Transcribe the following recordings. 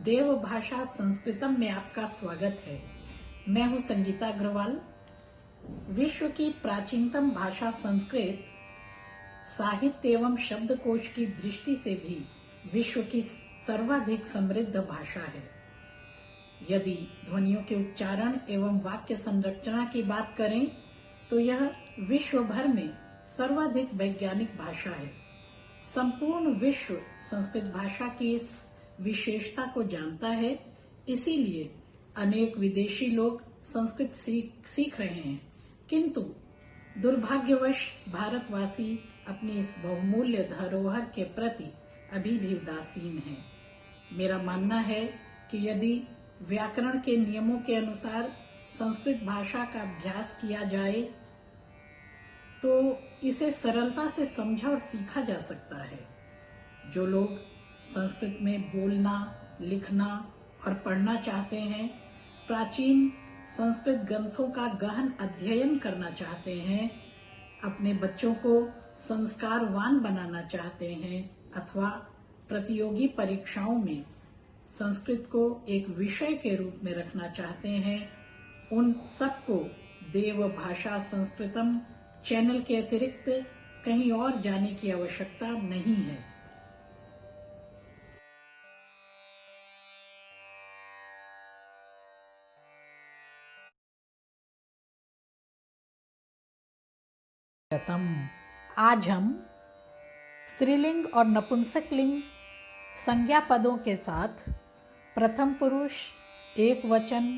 देव भाषा संस्कृतम में आपका स्वागत है। मैं हूं संगीता अग्रवाल। विश्व की प्राचीनतम भाषा संस्कृत साहित्य एवं शब्दकोश की दृष्टि से भी विश्व की सर्वाधिक समृद्ध भाषा है। यदि ध्वनियों के उच्चारण एवं वाक्य संरचना की बात करें तो यह विश्व भर में सर्वाधिक वैज्ञानिक भाषा है। संपूर्ण विश्व संस्कृत भाषा की इस विशेषता को जानता है, इसीलिए अनेक विदेशी लोग संस्कृत सीख रहे हैं। किंतु दुर्भाग्यवश भारतवासी अपनी इस बहुमूल्य धरोहर के प्रति अभी भी उदासीन हैं। मेरा मानना है कि यदि व्याकरण के नियमों के अनुसार संस्कृत भाषा का अभ्यास किया जाए तो इसे सरलता से समझा और सीखा जा सकता है। जो लोग संस्कृत में बोलना, लिखना और पढ़ना चाहते हैं, प्राचीन संस्कृत ग्रंथों का गहन अध्ययन करना चाहते हैं, अपने बच्चों को संस्कारवान बनाना चाहते हैं अथवा प्रतियोगी परीक्षाओं में संस्कृत को एक विषय के रूप में रखना चाहते हैं, उन सबको देव भाषा संस्कृतम चैनल के अतिरिक्त कहीं और जाने की आवश्यकता नहीं है। आज हम स्त्रीलिंग और नपुंसकलिंग संज्ञा पदों के साथ प्रथम पुरुष, एक वचन,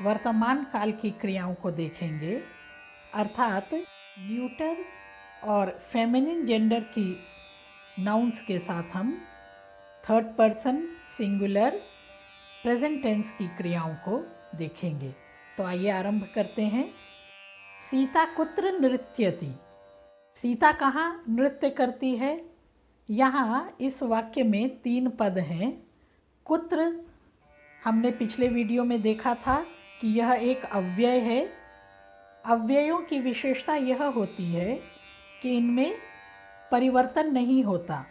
वर्तमान काल की क्रियाओं को देखेंगे, अर्थात न्यूटर और फेमिनिन जेंडर की नाउन्स के साथ हम third person singular present tense की क्रियाओं को देखेंगे। तो आइए आरंभ करते हैं। सीता कुत्र नृत्यति। सीता कहाँ नृत्य करती है? यहाँ इस वाक्य में 3 पद हैं। कुत्र हमने पिछले वीडियो में देखा था कि यह एक अव्यय है। अव्ययों की विशेषता यह होती है कि इनमें परिवर्तन नहीं होता।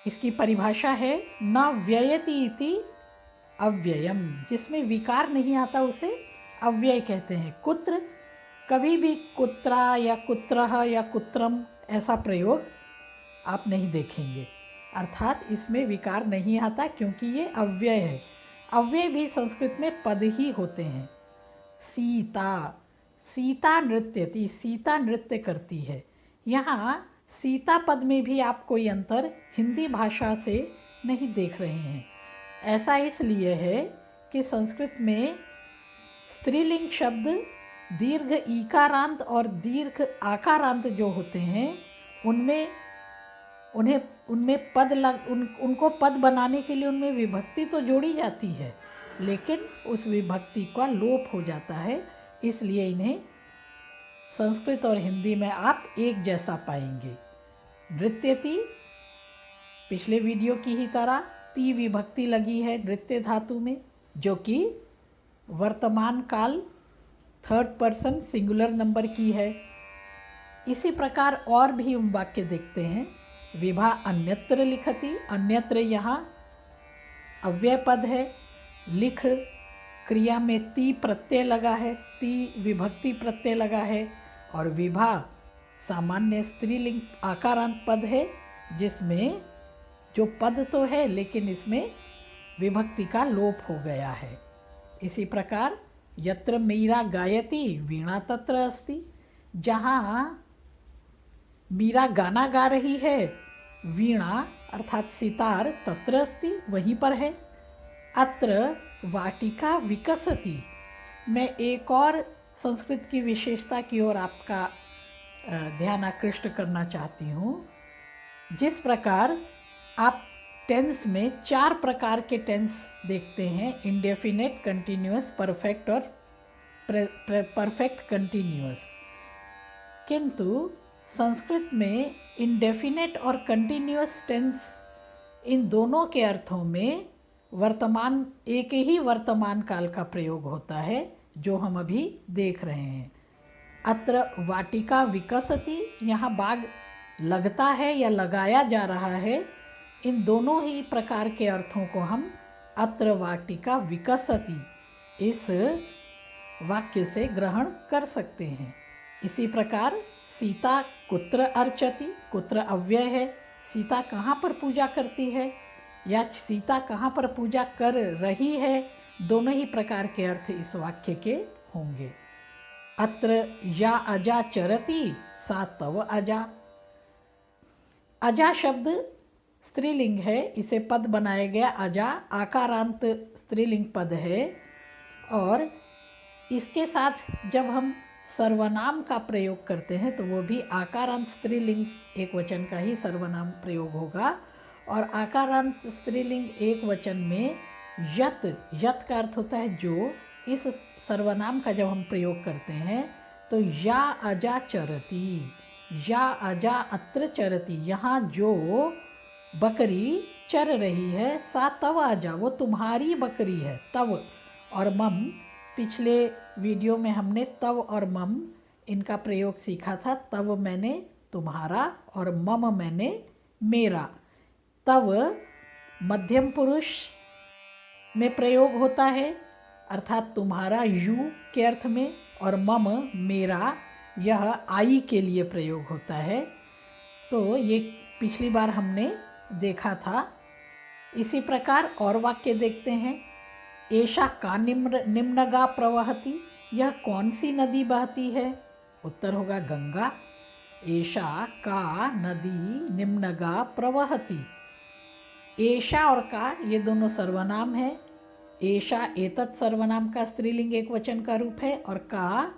इसकी परिभाषा है न व्ययति इति अव्ययम, जिसमें विकार नहीं आता उसे अव्यय कहते हैं। कुत्र कभी भी कुत्रा या कुत्रः या कुत्रम ऐसा प्रयोग आप नहीं देखेंगे, अर्थात इसमें विकार नहीं आता क्योंकि ये अव्यय है। अव्यय भी संस्कृत में पद ही होते हैं। सीता, सीता नृत्यति, सीता नृत्य करती है। यहाँ सीता पद में भी आप कोई अंतर हिंदी भाषा से नहीं देख रहे हैं। ऐसा इसलिए है कि संस्कृत में स्त्रीलिंग शब्द दीर्घ ईकारांत और दीर्घ आकारांत जो होते हैं उनको पद बनाने के लिए उनमें विभक्ति तो जोड़ी जाती है, लेकिन उस विभक्ति का लोप हो जाता है। इसलिए इन्हें संस्कृत और हिंदी में आप एक जैसा पाएंगे। नृत्यति पिछले वीडियो की ही तरह ती विभक्ति लगी है नृत्य धातु में, जो कि वर्तमान काल थर्ड पर्सन सिंगुलर नंबर की है। इसी प्रकार और भी हम वाक्य देखते हैं। विभा अन्यत्र लिखति, अन्यत्र यहाँ अव्यय पद है। लिख क्रिया में ती प्रत्यय लगा है, ती विभक्ति प्रत्यय लगा है। और विभा सामान्य स्त्रीलिंग आकारांत पद है, जिसमें जो पद तो है लेकिन इसमें विभक्ति का लोप हो गया है। इसी प्रकार यत्र मीरा गायति वीणा तत्र अस्ति, जहाँ मीरा गाना गा रही है, वीणा अर्थात सितार तत्र अस्ति वहीं पर है। अत्र वाटिका विकसति। मैं एक और संस्कृत की विशेषता की ओर आपका ध्यान आकृष्ट करना चाहती हूँ। जिस प्रकार आप टेंस में 4 प्रकार के टेंस देखते हैं, इंडेफिनेट, कंटिन्यूअस, परफेक्ट और परफेक्ट कंटिन्यूअस, किंतु संस्कृत में इंडेफिनेट और कंटिन्यूअस टेंस इन दोनों के अर्थों में वर्तमान एक ही वर्तमान काल का प्रयोग होता है, जो हम अभी देख रहे हैं। अत्र वाटिका विकसति, यहाँ बाग लगता है या लगाया जा रहा है। इन दोनों ही प्रकार के अर्थों को हम अत्र वाटिका विकसति, इस वाक्य से ग्रहण कर सकते हैं। इसी प्रकार सीता कुत्र अर्चति, कुत्र अव्यय है, सीता कहाँ पर पूजा करती है या सीता कहाँ पर पूजा कर रही है, दोनों ही प्रकार के अर्थ इस वाक्य के होंगे। अत्र या अजा चरति सा तव अजा। अजा शब्द स्त्रीलिंग है, इसे पद बनाया गया। अजा आकारांत स्त्रीलिंग पद है और इसके साथ जब हम सर्वनाम का प्रयोग करते हैं तो वो भी आकारांत स्त्रीलिंग एक वचन का ही सर्वनाम प्रयोग होगा। और आकारांत स्त्रीलिंग एक वचन में यत, यत का अर्थ होता है जो। इस सर्वनाम का जब हम प्रयोग करते हैं तो या अजा चरती, या अजा अत्र चरती, यहाँ जो बकरी चर रही है, सा तव अजा, वो तुम्हारी बकरी है, तव। और मम, पिछले वीडियो में हमने तव और मम इनका प्रयोग सीखा था। तव मैंने तुम्हारा और मम मैंने मेरा। तव मध्यम पुरुष में प्रयोग होता है अर्थात तुम्हारा यू के अर्थ में, और मम मेरा यह आई के लिए प्रयोग होता है। तो ये पिछली बार हमने देखा था। इसी प्रकार और वाक्य देखते हैं। एषा का निम्नगा प्रवहति, यह कौन सी नदी बहती है? उत्तर होगा गंगा। एषा का नदी निम्नगा प्रवहति। एषा और का ये दोनों सर्वनाम है। एषा एतत् सर्वनाम का स्त्रीलिंग एक वचन का रूप है और का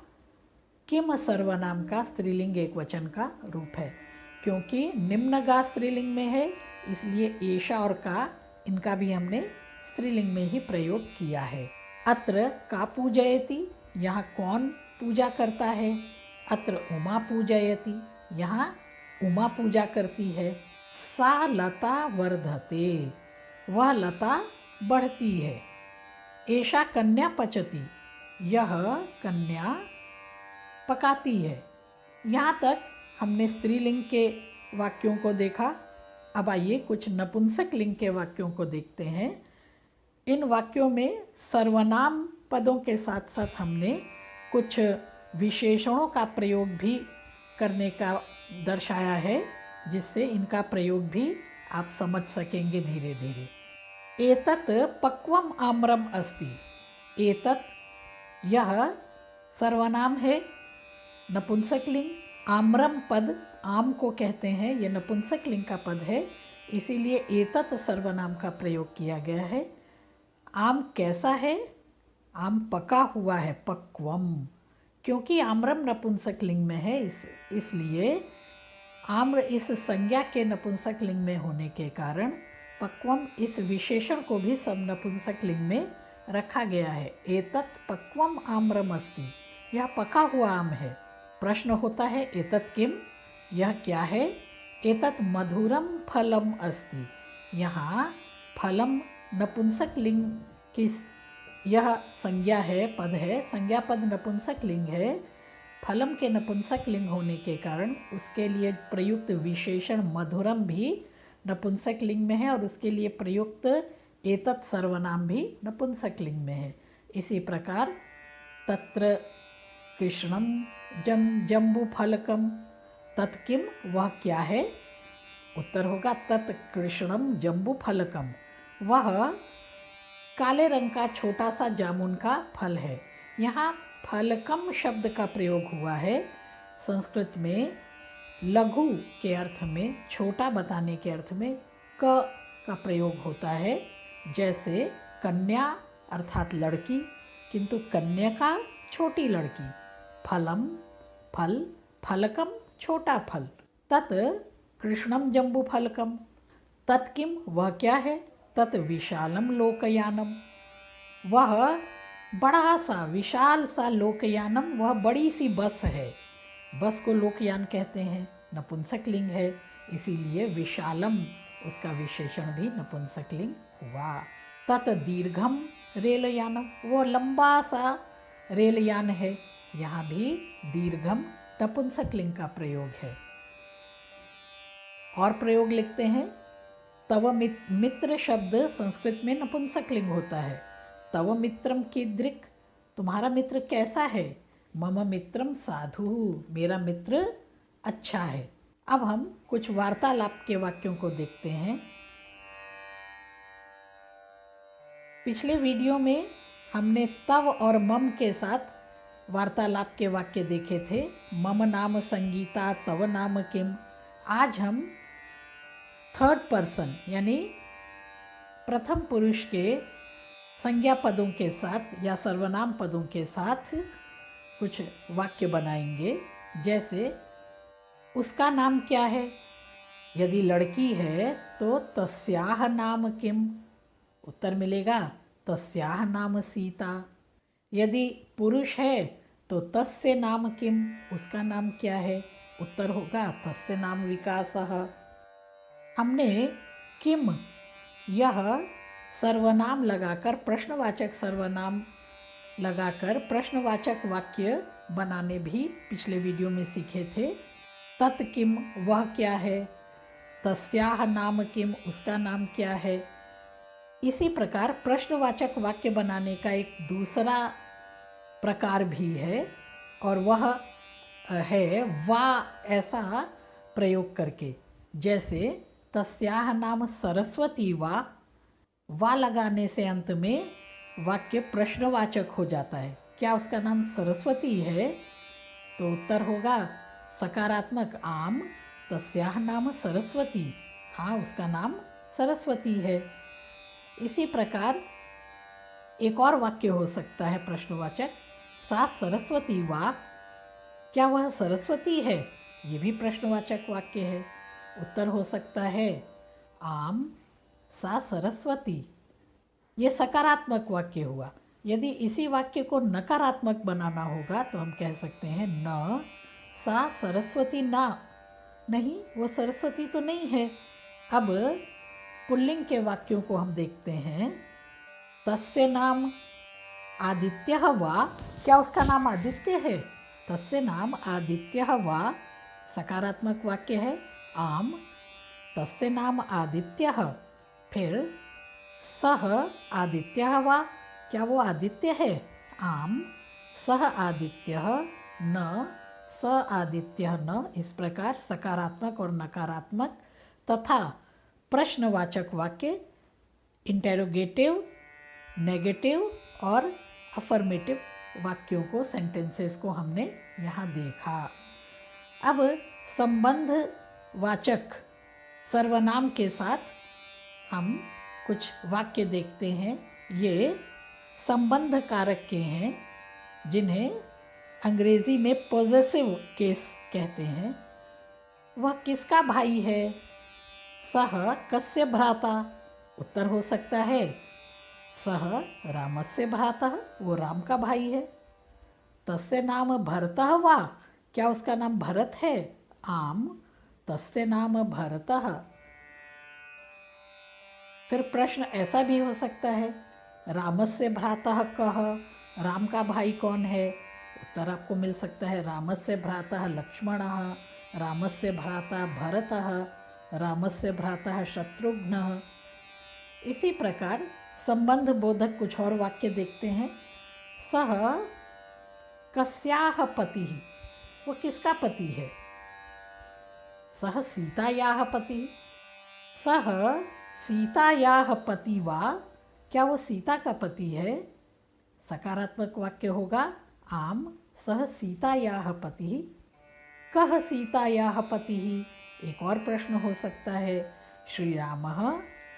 किम सर्वनाम का स्त्रीलिंग एक वचन का रूप है। क्योंकि निम्नगा स्त्रीलिंग में है इसलिए एषा और का इनका भी हमने स्त्रीलिंग में ही प्रयोग किया है। अत्र का पूजयति, यहाँ कौन पूजा करता है? अत्र उमा पूजयति, यहाँ उमा पूजा करती है। सा लता वर्धते, वह लता बढ़ती है। एषा कन्या पचति, यह कन्या पकाती है। यहाँ तक हमने स्त्रीलिंग के वाक्यों को देखा। अब आइए कुछ नपुंसक लिंग के वाक्यों को देखते हैं। इन वाक्यों में सर्वनाम पदों के साथ साथ हमने कुछ विशेषणों का प्रयोग भी करने का दर्शाया है, जिससे इनका प्रयोग भी आप समझ सकेंगे धीरे धीरे। एतत् पक्वम आम्रम अस्ति, एतत् यह सर्वनाम है नपुंसक लिंग। आम्रम पद आम को कहते हैं, यह नपुंसक लिंग का पद है, इसीलिए एतत् सर्वनाम का प्रयोग किया गया है। आम कैसा है? आम पका हुआ है, पक्वम। क्योंकि आम्रम नपुंसक लिंग में है इसलिए आम्र इस संज्ञा के नपुंसक लिंग में होने के कारण पक्वम इस विशेषण को भी सब नपुंसक लिंग में रखा गया है। एतत् पक्वम आम्रम अस्ति, यह पका हुआ आम है। प्रश्न होता है एतत् किम, यह क्या है? एतत् मधुरम फलम अस्ति, यहाँ फलम नपुंसक लिंग की यह संज्ञा है, पद है, संज्ञा पद नपुंसक लिंग है। फलम के नपुंसक लिंग होने के कारण उसके लिए प्रयुक्त विशेषण मधुरम भी नपुंसक लिंग में है और उसके लिए प्रयुक्त एतत् सर्वनाम भी नपुंसक लिंग में है। इसी प्रकार तत्र कृष्णम जम्बू फलकम, तत्किम, वह क्या है? उत्तर होगा तत् कृष्णम जम्बू फलकम, वह काले रंग का छोटा सा जामुन का फल है। यहाँ फलकम शब्द का प्रयोग हुआ है। संस्कृत में लघु के अर्थ में, छोटा बताने के अर्थ में क का प्रयोग होता है। जैसे कन्या अर्थात लड़की, किंतु कन्यका छोटी लड़की। फलम फल, फलकम छोटा फल। तत् कृष्णम जम्बू फलकम, तत्किम, वह क्या है? तत् विशालम लोकयानम, वह बड़ा सा विशाल सा लोकयानम, वह बड़ी सी बस है। बस को लोकयान कहते हैं, नपुंसक लिंग है, इसीलिए विशालम उसका विशेषण भी नपुंसक लिंग हुआ। तत् दीर्घम रेलयानम, वो लंबा सा रेलयान है, यहाँ भी दीर्घम नपुंसक लिंग का प्रयोग है। और प्रयोग लिखते हैं। तव मित्र शब्द संस्कृत में नपुंसकलिंग होता है। तव मित्रम कीदृक्, तुम्हारा मित्र कैसा है। मम मित्रम साधु, मेरा मित्र अच्छा है। अब हम कुछ वार्तालाप के वाक्यों को देखते हैं। पिछले वीडियो में हमने तव और मम के साथ वार्तालाप के वाक्य देखे थे। मम नाम संगीता, तव नाम किम। आज हम थर्ड पर्सन यानी प्रथम पुरुष के संज्ञा पदों के साथ या सर्वनाम पदों के साथ कुछ वाक्य बनाएंगे। जैसे उसका नाम क्या है, यदि लड़की है तो तस्याह नाम किम, उत्तर मिलेगा तस्याह नाम सीता। यदि पुरुष है तो तस्य नाम किम, उसका नाम क्या है, उत्तर होगा तस्य नाम विकासः। हमने किम यह सर्वनाम लगाकर, प्रश्नवाचक सर्वनाम लगाकर प्रश्नवाचक वाक्य बनाने भी पिछले वीडियो में सीखे थे। तत् किम, वह क्या है। तस्याह नाम किम, उसका नाम क्या है। इसी प्रकार प्रश्नवाचक वाक्य बनाने का एक दूसरा प्रकार भी है और वह है वा ऐसा प्रयोग करके। जैसे तस्याह नाम सरस्वती वा लगाने से अंत में वाक्य प्रश्नवाचक हो जाता है। क्या उसका नाम सरस्वती है, तो उत्तर होगा सकारात्मक आम तस्याह नाम सरस्वती, हाँ उसका नाम सरस्वती है। इसी प्रकार एक और वाक्य हो सकता है प्रश्नवाचक, सा सरस्वती वा, क्या वह सरस्वती है, ये भी प्रश्नवाचक वाक्य है। उत्तर हो सकता है आम सा सरस्वती, ये सकारात्मक वाक्य हुआ। यदि इसी वाक्य को नकारात्मक बनाना होगा तो हम कह सकते हैं न सा सरस्वती ना, नहीं वो सरस्वती तो नहीं है। अब पुल्लिंग के वाक्यों को हम देखते हैं। तस्य नाम आदित्यः वा, क्या उसका नाम आदित्य है। तस्य नाम आदित्यः वा सकारात्मक वाक्य है, आम तस्य नाम आदित्यः। फिर सह आदित्यः वा, क्या वो आदित्य है, आम सह आदित्यः न स आदित्यः न। इस प्रकार सकारात्मक और नकारात्मक तथा प्रश्नवाचक वाक्य, इंटेरोगेटिव, नेगेटिव और अफर्मेटिव वाक्यों को, सेंटेंसेस को हमने यहाँ देखा। अब संबंधवाचक सर्वनाम के साथ हम कुछ वाक्य देखते हैं। ये संबंध कारक के हैं जिन्हें अंग्रेजी में पॉजेसिव केस कहते हैं। वह किसका भाई है। सह कस्य भ्राता, उत्तर हो सकता है सह रामस्य भ्राता, वो राम का भाई है। तस्य नाम भरतः वा, क्या उसका नाम भरत है, आम तस्य नाम भरतः। फिर प्रश्न ऐसा भी हो सकता है रामस्य भ्राता कः, राम का भाई कौन है। उत्तर आपको मिल सकता है रामस्य भ्राता लक्ष्मणः, रामस्य भ्राता भरतः, रामस्य भ्राता शत्रुघ्नः। इसी प्रकार संबंध बोधक कुछ और वाक्य देखते हैं। सह कस्याः पतिः, वो किसका पति है। सह सीतायाः पति, सह सीतायाः पति वा, क्या वो सीता का पति है। सकारात्मक वाक्य होगा आम सह सीतायाः पतिः। कः सीतायाः पतिः, एक और प्रश्न हो सकता है श्री रामः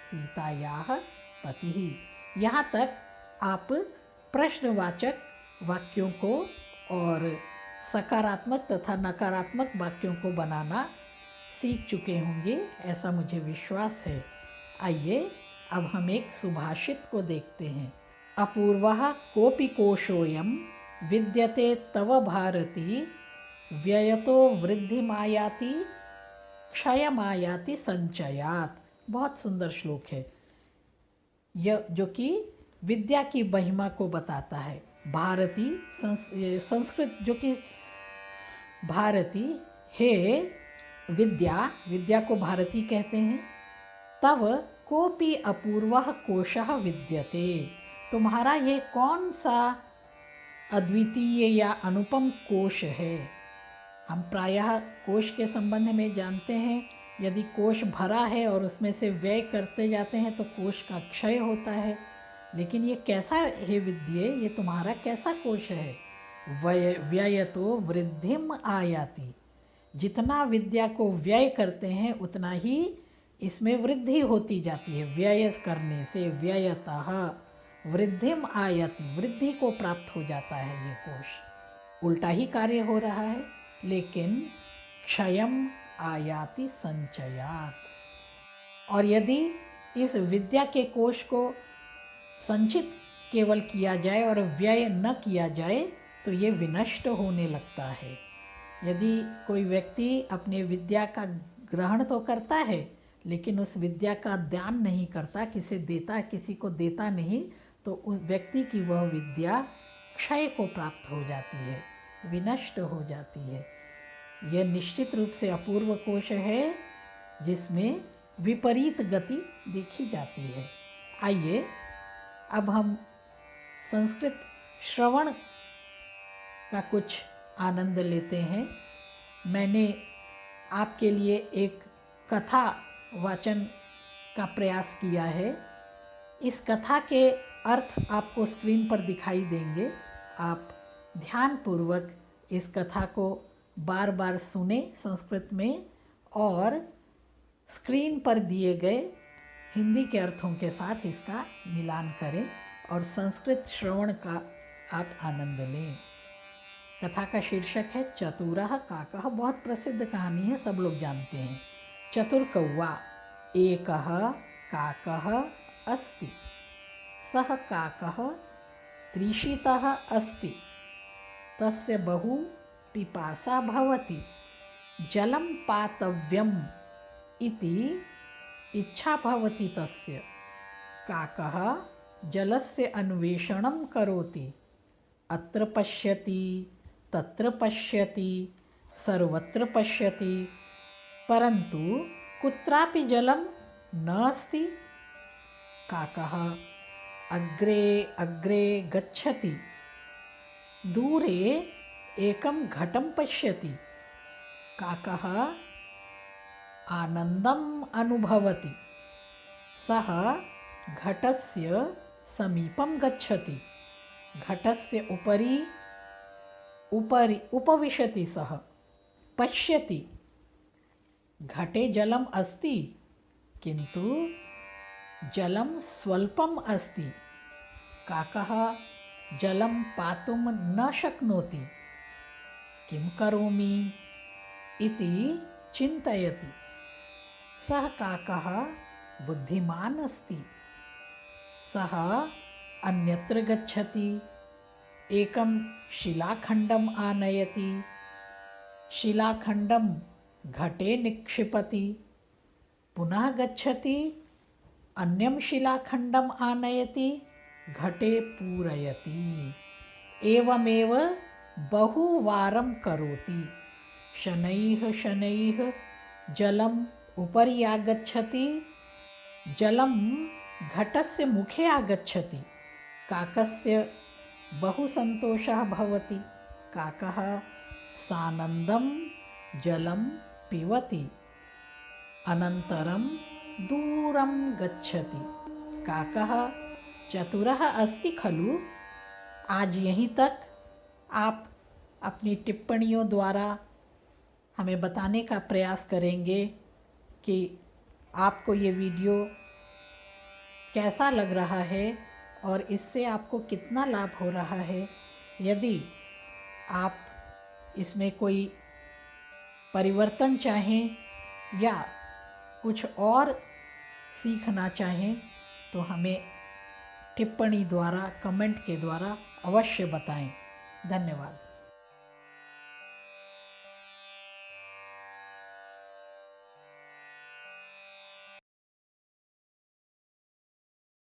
सीतायाः पतिः। यहाँ तक आप प्रश्नवाचक वाक्यों को और सकारात्मक तथा नकारात्मक वाक्यों को बनाना सीख चुके होंगे, ऐसा मुझे विश्वास है। आइए अब हम एक सुभाषित को देखते हैं। अपूर्वः कोऽपि कोशोऽयं विद्यते तव भारती, व्ययतो वृद्धिमायाति क्षयमायाति संचयात्। बहुत सुंदर श्लोक है यह, जो कि विद्या की महिमा को बताता है। भारती संस्कृत, जो कि भारती है विद्या, विद्या को भारती कहते हैं। तव कोपि अपूर्वः कोशः विद्यते। तुम्हारा ये कौन सा अद्वितीय या अनुपम कोश है। हम प्रायः कोश के संबंध में जानते हैं, यदि कोश भरा है और उसमें से व्यय करते जाते हैं तो कोश का क्षय होता है। लेकिन ये कैसा है विद्ये, ये तुम्हारा कैसा कोश है। व्यय तो वृद्धिम आयाति, जितना विद्या को व्यय करते हैं उतना ही इसमें वृद्धि होती जाती है। व्यय करने से व्ययतः वृद्धिम आयति, वृद्धि को प्राप्त हो जाता है ये कोश। उल्टा ही कार्य हो रहा है, लेकिन क्षयम आयाति संचयात। और यदि इस विद्या के कोश को संचित केवल किया जाए और व्यय न किया जाए तो ये विनष्ट होने लगता है। यदि कोई व्यक्ति अपने विद्या का ग्रहण तो करता है लेकिन उस विद्या का ध्यान नहीं करता, किसी को देता नहीं, तो उस व्यक्ति की वह विद्या क्षय को प्राप्त हो जाती है, विनष्ट हो जाती है। यह निश्चित रूप से अपूर्व कोश है जिसमें विपरीत गति देखी जाती है। आइए अब हम संस्कृत श्रवण का कुछ आनंद लेते हैं। मैंने आपके लिए एक कथा वाचन का प्रयास किया है। इस कथा के अर्थ आपको स्क्रीन पर दिखाई देंगे। आप ध्यानपूर्वक इस कथा को बार बार सुने संस्कृत में और स्क्रीन पर दिए गए हिंदी के अर्थों के साथ इसका मिलान करें और संस्कृत श्रवण का आप आनंद लें। कथा का शीर्षक है चतुरः काकः। बहुत प्रसिद्ध कहानी है, सब लोग जानते हैं। चतुर कौवा एकः काकः अस्ति, सः काकः त्रिषितः अस्ति, तस्य बहु पिपासा भवति, जलं पातव्यम् इति इच्छा भवति तस्य। काकः जलस्य अन्वेषणं करोति, अत्र पश्यति तत्र पश्यति सर्वत्र पश्यति, परन्तु कुत्रापि जलं नास्ति। काकः अग्रे अग्रे गच्छति, दूरे एकं घटं पश्यति। काकः आनन्दम् अनुभवति, सः घटस्य समीपं गच्छति, घटस्य उपरि उपविशति, सः पश्यति, घटे जलम् अस्ति किन्तु जलं स्वल्पम् अस्ति। काकः जलं पातुं न शक्नोति, किं करोमि इति चिन्तयति। सः काकः बुद्धिमान् अस्ति, सः अन्यत्र गच्छति, एकं शिलाखण्डम् आनयति, शिलाखण्डं घटे निक्षिपति, पुनः गच्छति, अन्यं शिलाखण्डम् आनयति, घटे पूरयति। एवमेव बहुवारं करोति। शनैः शनैः जलम् उपरि आगच्छति, जलं घटस्य मुखे आगच्छति। काकस्य बहु सन्तोषः भवति। काकः सानन्दं जलं पिबति, अनन्तरं दूरं गच्छति। काकः चतुरः अस्ति खलु। आज यहीं तक आप अपनी टिप्पणियों द्वारा हमें बताने का प्रयास करेंगे कि आपको ये वीडियो कैसा लग रहा है और इससे आपको कितना लाभ हो रहा है। यदि आप इसमें कोई परिवर्तन चाहें या कुछ और सीखना चाहें तो हमें टिप्पणी द्वारा, कमेंट के द्वारा अवश्य बताएं। धन्यवाद।